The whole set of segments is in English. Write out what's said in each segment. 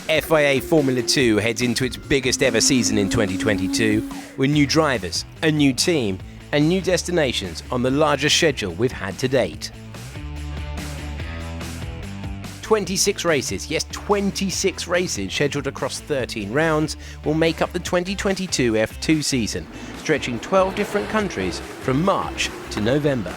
FIA Formula 2 heads into its biggest ever season in 2022 with new drivers, a new team, and new destinations on the largest schedule we've had to date. 26 races, yes, 26 races scheduled across 13 rounds will make up the 2022 F2 season, stretching 12 different countries from March to November.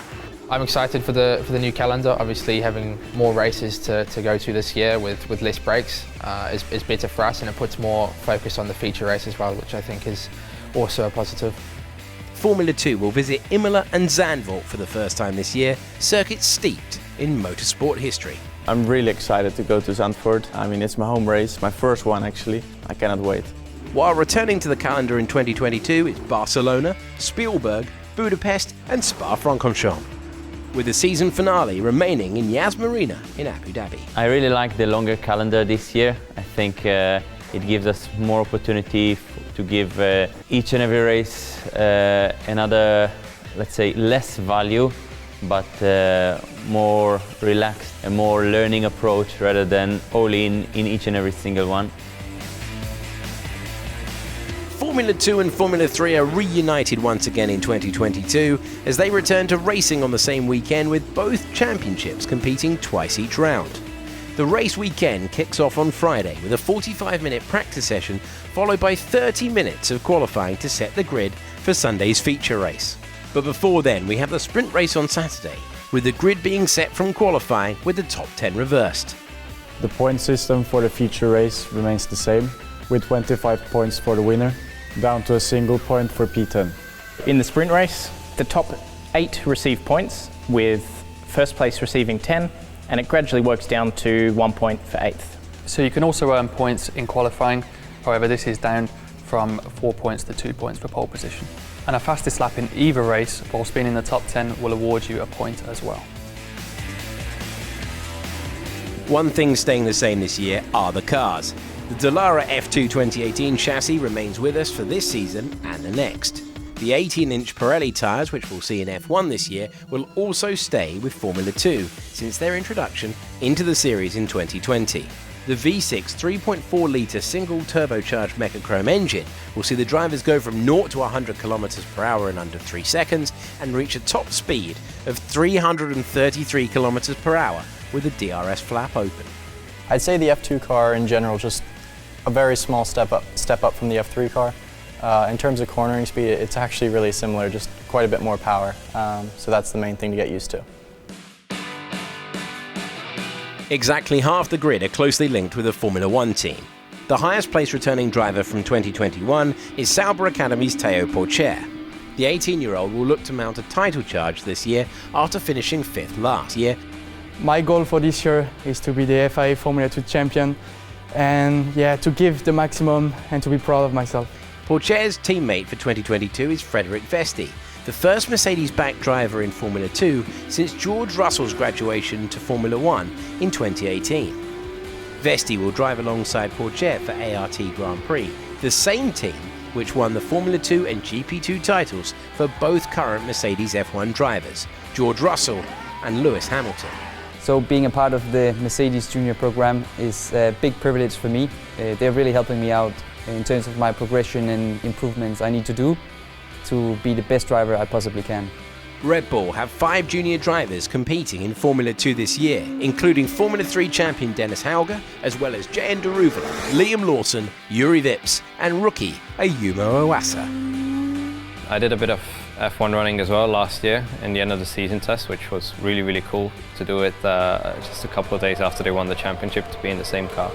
I'm excited for the new calendar. Obviously, having more races to go to this year with less breaks is better for us, and it puts more focus on the feature race as well, which I think is also a positive. Formula 2 will visit Imola and Zandvoort for the first time this year, circuits steeped in motorsport history. I'm really excited to go to Zandvoort. I mean, it's my home race, my first one actually. I cannot wait. While returning to the calendar in 2022 is Barcelona, Spielberg, Budapest and Spa-Francorchamps, with the season finale remaining in Yas Marina in Abu Dhabi. I really like the longer calendar this year. I think it gives us more opportunity to give each and every race another, let's say, less value, but more relaxed and more learning approach rather than all in each and every single one. Formula 2 and Formula 3 are reunited once again in 2022 as they return to racing on the same weekend, with both championships competing twice each round. The race weekend kicks off on Friday with a 45-minute practice session followed by 30 minutes of qualifying to set the grid for Sunday's feature race. But before then, we have the sprint race on Saturday, with the grid being set from qualifying with the top 10 reversed. The point system for the feature race remains the same, with 25 points for the winner, down to a single point for P10. In the sprint race, the top 8 receive points, with first place receiving 10, and it gradually works down to 1 point for 8th. So you can also earn points in qualifying, however this is down from 4 points to 2 points for pole position. And a fastest lap in either race whilst being in the top 10 will award you a point as well. One thing staying the same this year are the cars. The Dallara F2 2018 chassis remains with us for this season and the next. The 18-inch Pirelli tyres, which we'll see in F1 this year, will also stay with Formula 2 since their introduction into the series in 2020. The V6 3.4-litre single turbocharged Mecachrome engine will see the drivers go from 0 to 100 km/h in under 3 seconds and reach a top speed of 333 km/h with the DRS flap open. I'd say the F2 car in general just a very small step up from the F3 car. In terms of cornering speed, it's actually really similar, just quite a bit more power. So that's the main thing to get used to. Exactly half the grid are closely linked with the Formula 1 team. The highest place returning driver from 2021 is Sauber Academy's Théo Pourchaire. The 18-year-old will look to mount a title charge this year after finishing 5th last year. My goal for this year is to be the FIA Formula 2 champion and to give the maximum and to be proud of myself. Pourchaire's teammate for 2022 is Frederik Vesti, the first Mercedes-backed driver in Formula 2 since George Russell's graduation to Formula 1 in 2018. Vesti will drive alongside Pourchaire for ART Grand Prix, the same team which won the Formula 2 and GP2 titles for both current Mercedes F1 drivers, George Russell and Lewis Hamilton. So being a part of the Mercedes Junior program is a big privilege for me. They're really helping me out in terms of my progression and improvements I need to do to be the best driver I possibly can. Red Bull have 5 junior drivers competing in Formula 2 this year, including Formula 3 champion Dennis Hauger, as well as Jehan Daruvala, Liam Lawson, Juri Vips, and rookie Ayumu Iwasa. I did a bit of F1 running as well last year in the end of the season test, which was really cool to do it just a couple of days after they won the championship, to be in the same car.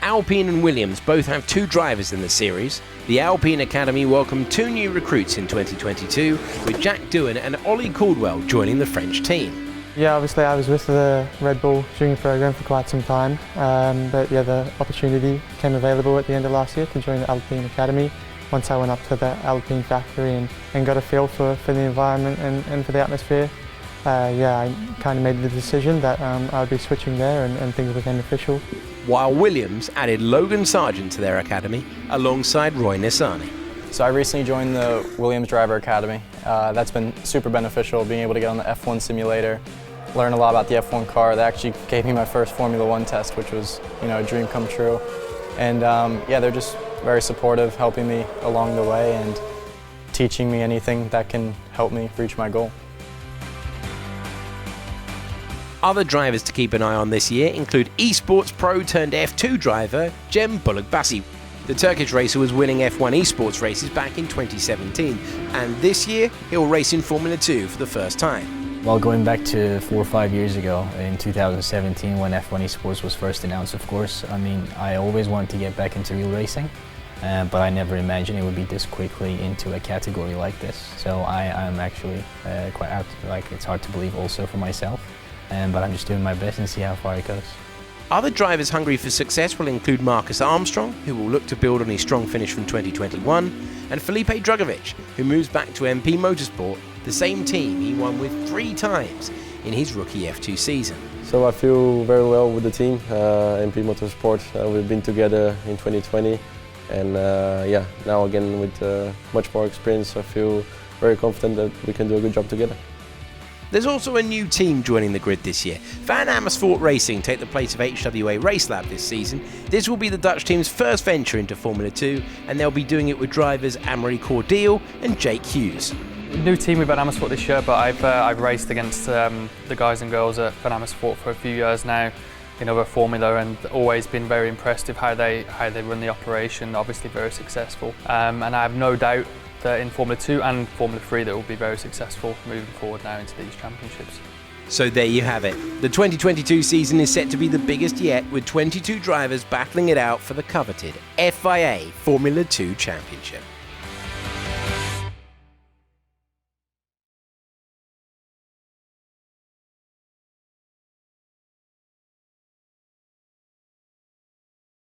Alpine and Williams both have 2 drivers in the series. The Alpine Academy welcomed 2 new recruits in 2022, with Jack Doohan and Ollie Caldwell joining the French team. Yeah, obviously I was with the Red Bull Junior program for quite some time, but the opportunity came available at the end of last year to join the Alpine Academy. Once I went up to the Alpine factory and got a feel for the environment and for the atmosphere, I kind of made the decision that I would be switching there, and things became official. While Williams added Logan Sargent to their academy alongside Roy Nissany. So I recently joined the Williams Driver Academy. That's been super beneficial, being able to get on the F1 simulator, learn a lot about the F1 car. They actually gave me my first Formula 1 test, which was a dream come true. And yeah, they're just very supportive, helping me along the way and teaching me anything that can help me reach my goal. Other drivers to keep an eye on this year include esports pro turned F2 driver Cem Bulugbasi. The Turkish racer was winning F1 esports races back in 2017, and this year he'll race in Formula 2 for the first time. Well, going back to 4 or 5 years ago, in 2017, when F1 esports was first announced, of course, I mean, I always wanted to get back into real racing, but I never imagined it would be this quickly into a category like this. So I'm actually quite out, like, it's hard to believe also for myself. But I'm just doing my best and see how far it goes. Other drivers hungry for success will include Marcus Armstrong, who will look to build on his strong finish from 2021, and Felipe Drugovich, who moves back to MP Motorsport, the same team he won with 3 times in his rookie F2 season. So I feel very well with the team, MP Motorsport. We've been together in 2020, and yeah, now again with much more experience, I feel very confident that we can do a good job together. There's also a new team joining the grid this year. Van Amersfoort Racing take the place of HWA Racelab this season. This will be the Dutch team's first venture into Formula 2, and they'll be doing it with drivers Anne-Marie Cordial and Jake Hughes. New team with Van Amersfoort this year, but I've raced against the guys and girls at Van Amersfoort for a few years now in other Formula, and always been very impressed with how they run the operation. Obviously very successful, and I have no doubt that in Formula 2 and Formula 3 that will be very successful moving forward now into these championships. So there you have it. The 2022 season is set to be the biggest yet, with 22 drivers battling it out for the coveted FIA Formula 2 Championship.